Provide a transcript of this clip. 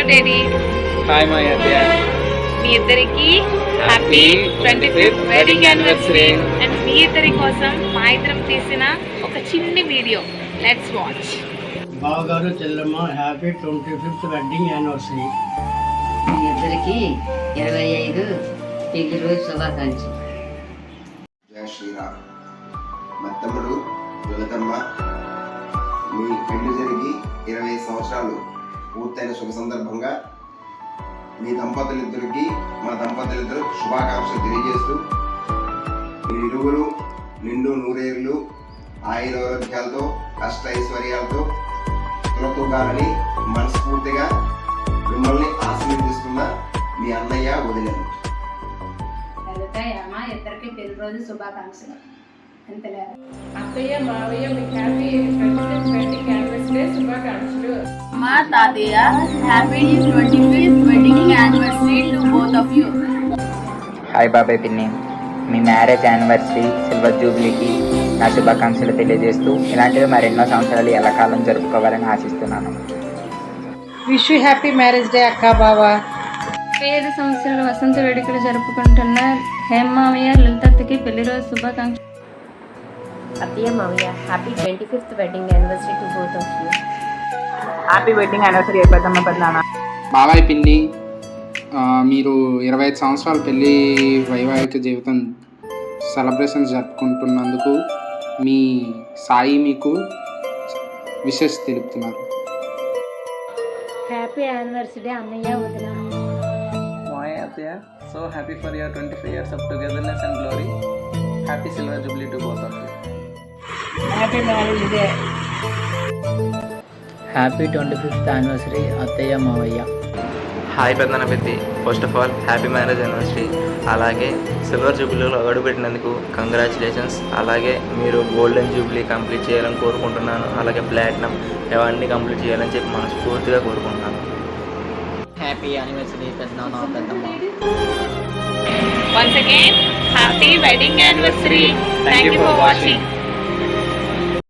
Daddy. Hi మా అత్తయ్య. మీ ఇద్దరికి happy 25th wedding anniversary. And మీ ఇద్దరి కోసం మా ఇద్దరం తీసిన ఒక చిన్ని వీడియో. Let's watch. బావగారు చెల్లెమ్మ హ్యాపీ 25th వెడ్డింగ్ యానివర్సరీ. మీ ఇద్దరికి 25 పెళ్లి రోజు శుభాకాంక్షలు. జయ శ్రీరామ్. మా తమ్ముడు లలితమ్మ, మీ పెళ్లి జరిగి 20 సంవత్సరాలు పూర్తయిన శుభ సందర్భంగా మీ దంపతులిద్దరికి మా దంపతులిద్దరు శుభాకాంక్షలు తెలియజేస్తూ మీరు ఇరువురు నిండు నూరేళ్లు ఆయురారోగ్యాలతో అష్ట ఐశ్వర్యాలతో తులతూగాలని మనస్ఫూర్తిగా మిమ్మల్ని ఆశీర్వదిస్తున్న మీ అన్నయ్య వదిలేను. మా ఇద్దరికి పెళ్లి రోజు శుభాకాంక్షలు. అంతలే అత్తయ్య మావయ్య మీకు హ్యాపీ 25th వెడ్డింగ్ యానివర్సరీ శుభాకాంక్షలు. మా తాతయ్య happy 25th wedding anniversary to both of you. Hi బాబాయ్ పిన్ని. మీ మ్యారేజ్ యానివర్సరీ సిల్వర్ జూబ్లీకి నా శుభాకాంక్షలు తెలియజేస్తూ ఇలాంటివి మరెన్నో సంవత్సరాలు ఎల్లకాలం జరుపుకోవాలని ఆశిస్తున్నాను. Wish you happy marriage day అక్క బావ. 5 సంవత్సరాల వసంత వేడుకలు జరుపుకుంటున్న హేమావయ్య లలితకి పెళ్లి రోజు శుభాకాంక్షలు. అత్తయ్య మావయ్య happy 25th wedding anniversary to both of you. Happy wedding anniversary అయిపోతామా పెద్దనాన్న. బాబాయ్ పిన్ని, మీరు 25 సంవత్సరాల పెళ్ళి వైవాహిక జీవితం సెలబ్రేషన్స్ జరుపుకుంటున్నందుకు మీ సాయి మీకు విషెస్ తెలుపుతున్నారు. హ్యాపీ యానివర్సరీ అన్నయ్య వదిన. My అత్తయ్య, so happy for your 25 years of togetherness and glory. Happy silver jubilee to both of you. Happy marriage day. Happy 25th anniversary అత్తయ్య మావయ్య. Hi Peddana Peddi. First of all happy marriage anniversary. అలాగే silver జూబ్లీలో అడుగుపెట్టినందుకు congratulations. అలాగే మీరు golden Jubilee complete చేయాలని కోరుకుంటున్నాను. అలాగే platinum ఇవన్నీ complete చేయాలని చెప్పి మనస్ఫూర్తిగా కోరుకుంటున్నాను. హ్యాపీ యానివర్సరీ పెద్దనాన్న పెద్దమ్మ. Once again, happy wedding anniversary. Thank you for watching.